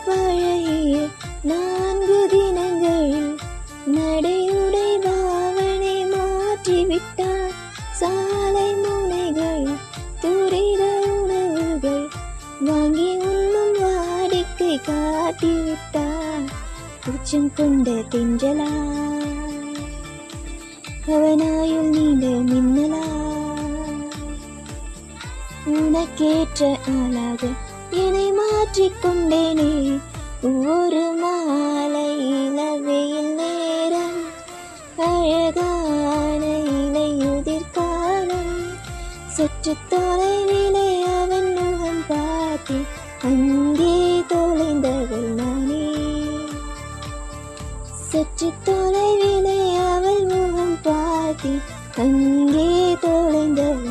பழகிய 4 தினங்களில் நடையுடை பாவனை மாற்றிவிட்டார். சாலை முனைகளில் துரித உணவுகள் வாங்கி உண்ணும் வாடிக்கை காட்டிவிட்டார். உச்சம் கொண்ட தென்றலா, அவனாயுள் நீண்ட மின்னலா, உனக்கேற்ற ஆளாக என்னை மாற்றிக்கொண்டேனே. ஒரு மாலை இளவெயில் நேரம், அழகான இலையுதிர் காலம், சற்று தொலைவிலே அவன் முகம் பார்த்தேன், அங்கே தொலைந்தவள் நானே. சற்று தொலைவிலே அவள் முகம் பார்த்தேன், அங்கே தொலைந்தவள்